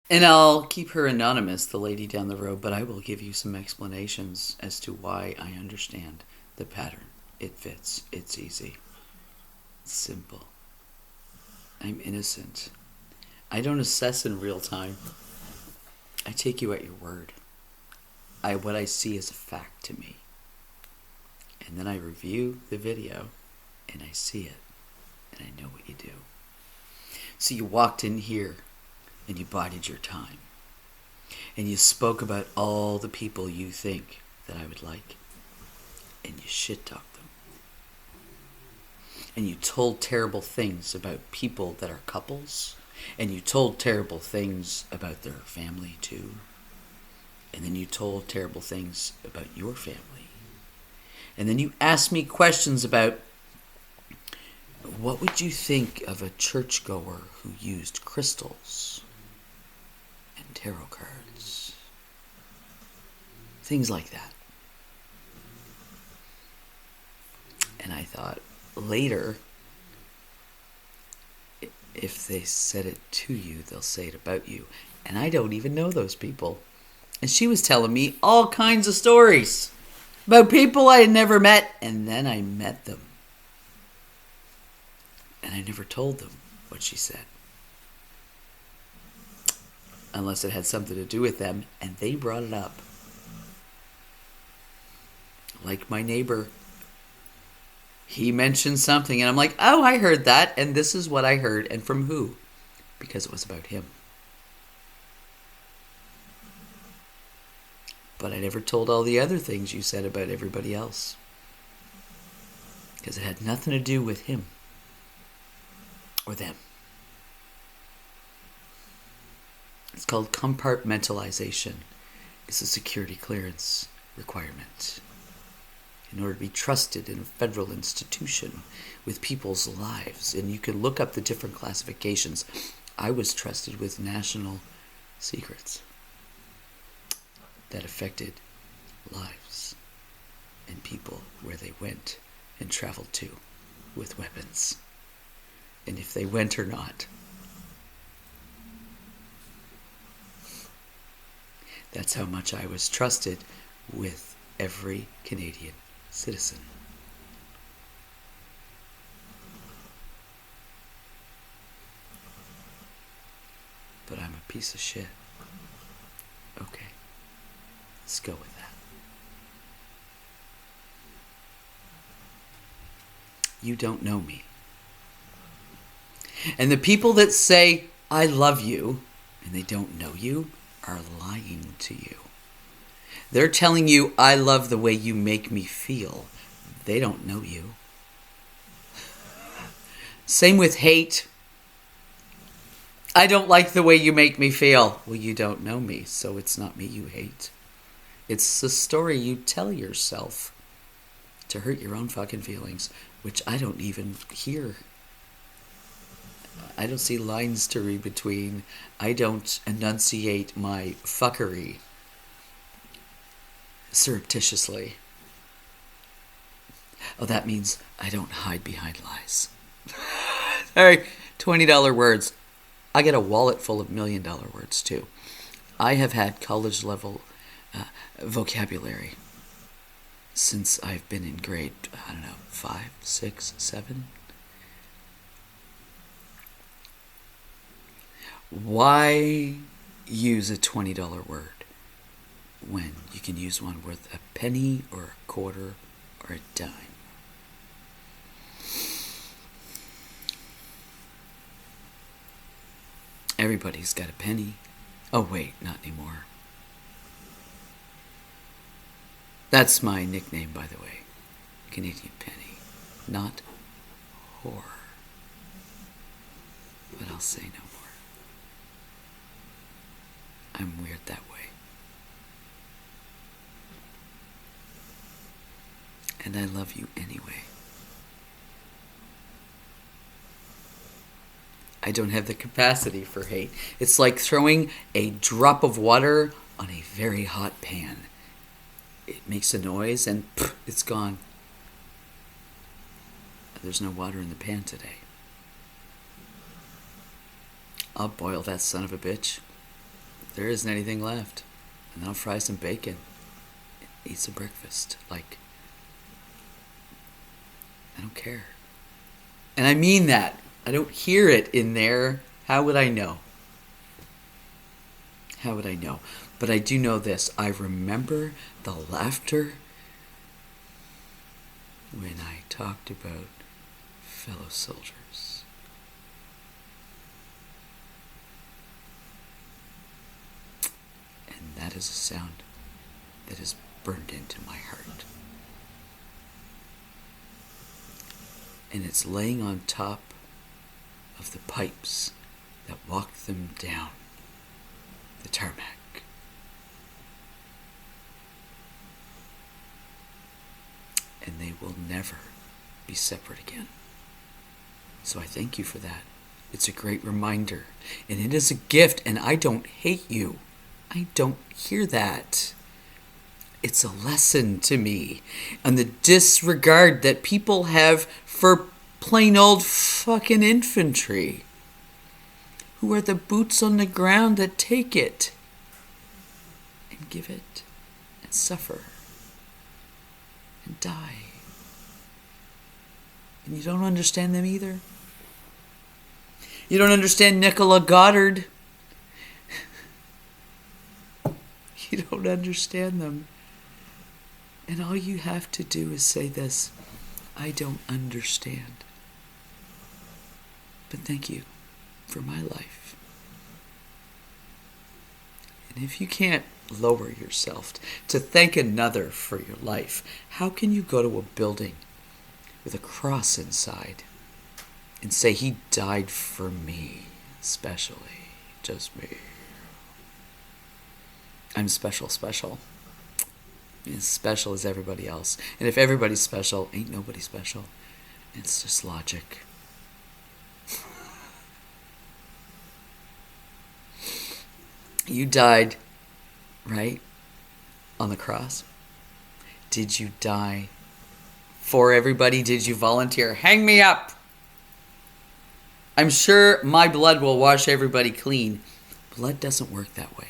And I'll keep her anonymous, the lady down the road, but I will give you some explanations as to why I understand the pattern. It fits. It's easy. It's simple. I'm innocent. I don't assess in real time. I take you at your word. What I see is a fact to me. And then I review the video and I see it and I know what you do. So you walked in here and you bided your time. And you spoke about all the people you think that I would like. And you shit talked them. And you told terrible things about people that are couples. And you told terrible things about their family too. And then you told terrible things about your family. And then you asked me questions about what would you think of a churchgoer who used crystals and tarot cards? Things like that. And I thought, later, if they said it to you, they'll say it about you. And I don't even know those people. And she was telling me all kinds of stories about people I had never met. And then I met them. And I never told them what she said. Unless it had something to do with them. And they brought it up. Like my neighbor. He mentioned something and I'm like, oh, I heard that. And this is what I heard. And from who? Because it was about him. But I never told all the other things you said about everybody else. Because it had nothing to do with him. Or them. It's called compartmentalization. It's a security clearance requirement. In order to be trusted in a federal institution with people's lives. And you can look up the different classifications. I was trusted with national secrets that affected lives and people where they went and traveled to with weapons. And if they went or not. That's how much I was trusted with every Canadian citizen. But I'm a piece of shit. Okay, let's go with that. You don't know me. And the people that say, I love you, and they don't know you, are lying to you. They're telling you, I love the way you make me feel. They don't know you. Same with hate. I don't like the way you make me feel. Well, you don't know me, so it's not me you hate. It's the story you tell yourself to hurt your own fucking feelings, which I don't even hear. I don't see lines to read between. I don't enunciate my fuckery surreptitiously. Oh, that means I don't hide behind lies. Sorry, $20 words. I get a wallet full of $1 million words too. I have had college level vocabulary since I've been in grade, 5, 6, 7. Why use a $20 word when you can use one worth a penny or a quarter or a dime? Everybody's got a penny. Oh wait, not anymore. That's my nickname, by the way. Canadian Penny. Not whore. But I'll say no more. I'm weird that way. And I love you anyway. I don't have the capacity for hate. It's like throwing a drop of water on a very hot pan. It makes a noise and it's gone. There's no water in the pan today. I'll boil that son of a bitch There isn't anything left. And then I'll fry some bacon. Eat some breakfast. Like, I don't care. And I mean that. I don't hear it in there. How would I know? How would I know? But I do know this. I remember the laughter when I talked about fellow soldiers. And that is a sound that is burned into my heart. And it's laying on top of the pipes that walk them down the tarmac. And they will never be separate again. So I thank you for that. It's a great reminder. And it is a gift, and I don't hate you. I don't hear that. It's a lesson to me. And the disregard that people have for plain old fucking infantry. Who are the boots on the ground that take it and give it and suffer and die. And you don't understand them either. You don't understand Nicola Goddard. You don't understand them. And all you have to do is say this: I don't understand. But thank you for my life. And if you can't lower yourself to thank another for your life, how can you go to a building with a cross inside and say, he died for me, especially, just me? I'm special. As special as everybody else. And if everybody's special, ain't nobody special. It's just logic. You died, right? On the cross. Did you die for everybody? Did you volunteer? Hang me up! I'm sure my blood will wash everybody clean. Blood doesn't work that way.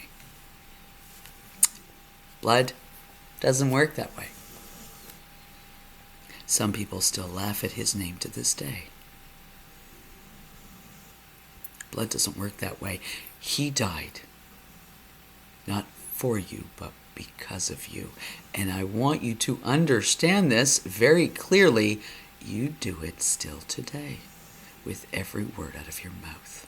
Blood doesn't work that way. Some people still laugh at his name to this day. Blood doesn't work that way. He died. Not for you, but because of you. And I want you to understand this very clearly. You do it still today with every word out of your mouth.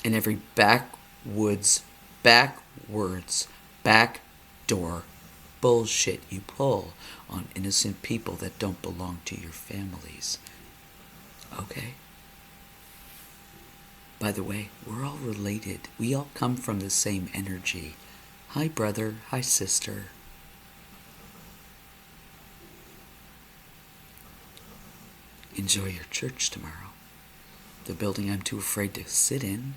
And every backwards, backdoor bullshit you pull on innocent people that don't belong to your families. Okay? By the way, we're all related. We all come from the same energy. Hi, brother. Hi, sister. Enjoy your church tomorrow. The building I'm too afraid to sit in.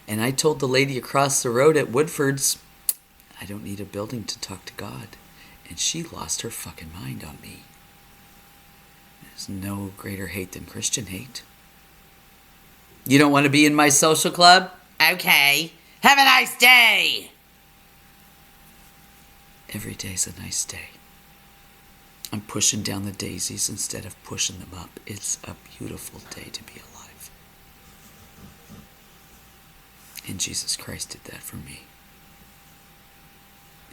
And I told the lady across the road at Woodford's, I don't need a building to talk to God. And she lost her fucking mind on me. There's no greater hate than Christian hate. You don't want to be in my social club? Okay. Have a nice day. Every day's a nice day. I'm pushing down the daisies instead of pushing them up. It's a beautiful day to be alive. And Jesus Christ did that for me.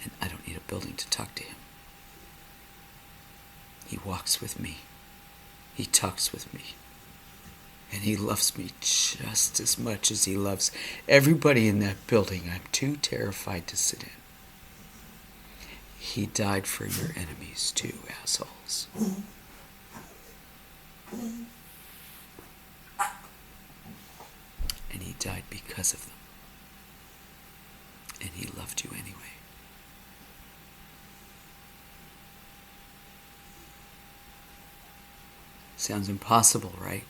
And I don't need a building to talk to him. He walks with me. He talks with me. And he loves me just as much as he loves everybody in that building I'm too terrified to sit in. He died for your enemies too, assholes. And he died because of them. And he loved you anyway. Sounds impossible, right?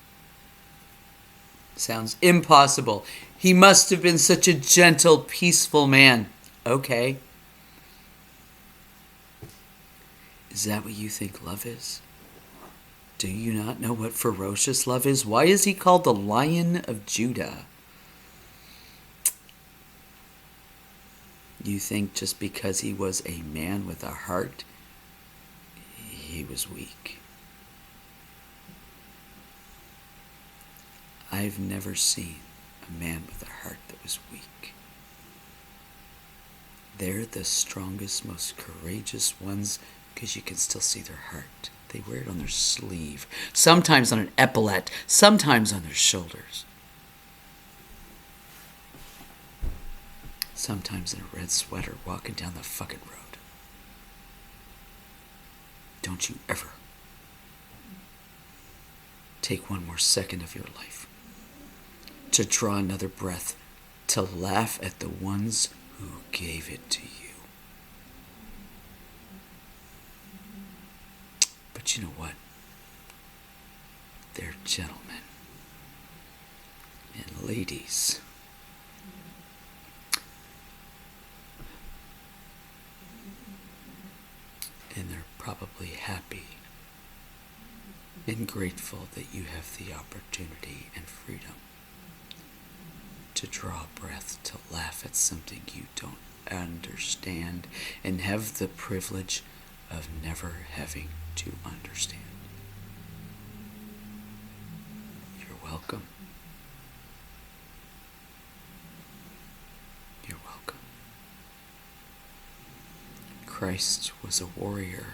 Sounds impossible. He must have been such a gentle, peaceful man. Okay. Is that what you think love is? Do you not know what ferocious love is? Why is he called the Lion of Judah? You think just because he was a man with a heart, he was weak. I've never seen a man with a heart that was weak. They're the strongest, most courageous ones because you can still see their heart. They wear it on their sleeve, sometimes on an epaulette, sometimes on their shoulders, sometimes in a red sweater walking down the fucking road. Don't you ever take one more second of your life to draw another breath, to laugh at the ones who gave it to you. But you know what? They're gentlemen and ladies. And they're probably happy and grateful that you have the opportunity and freedom to draw a breath, to laugh at something you don't understand, and have the privilege of never having to understand. You're welcome. You're welcome. Christ was a warrior,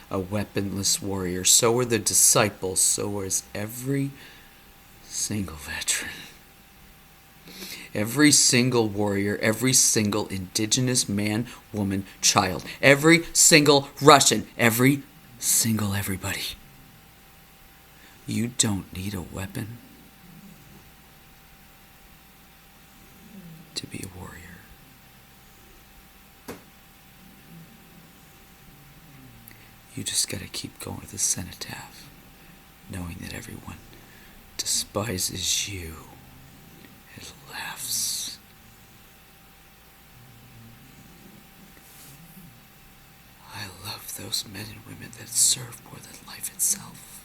a weaponless warrior. So were the disciples. So was every single veteran. Every single warrior, every single indigenous man, woman, child, every single Russian, every single everybody. You don't need a weapon to be a warrior. You just gotta keep going with the cenotaph, knowing that everyone despises you. It laughs. I love those men and women that serve more than life itself.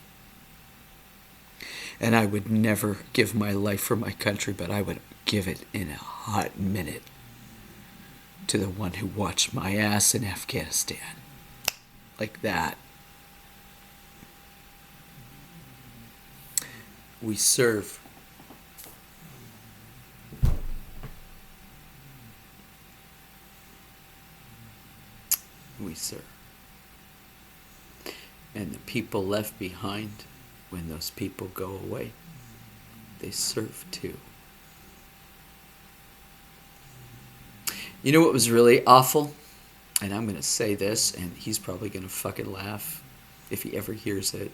And I would never give my life for my country, but I would give it in a hot minute to the one who watched my ass in Afghanistan. Like that. We serve. We serve. And the people left behind, when those people go away, they serve too. You know what was really awful? And I'm going to say this, and he's probably going to fucking laugh if he ever hears it.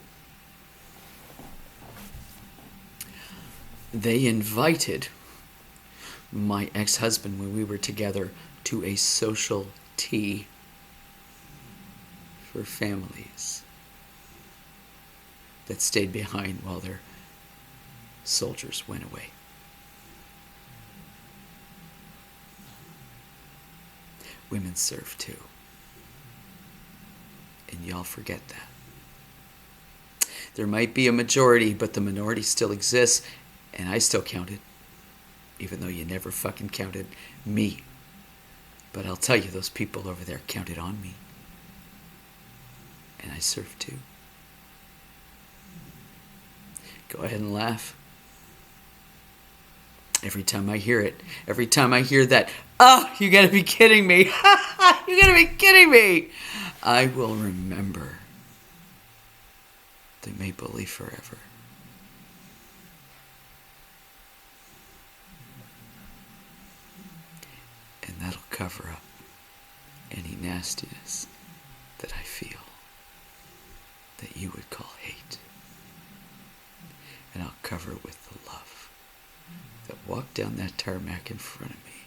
They invited my ex-husband, when we were together, to a social tea for families that stayed behind while their soldiers went away. Women serve too. And y'all forget that. There might be a majority, but the minority still exists, and I still counted, even though you never fucking counted me. But I'll tell you, those people over there counted on me. And I served too. Go ahead and laugh. Every time I hear it, every time I hear that, you gotta be kidding me. You gotta be kidding me. I will remember the Maple Leaf forever. And that'll cover up any nastiness that I feel that you would call hate. And I'll cover it with the love that walked down that tarmac in front of me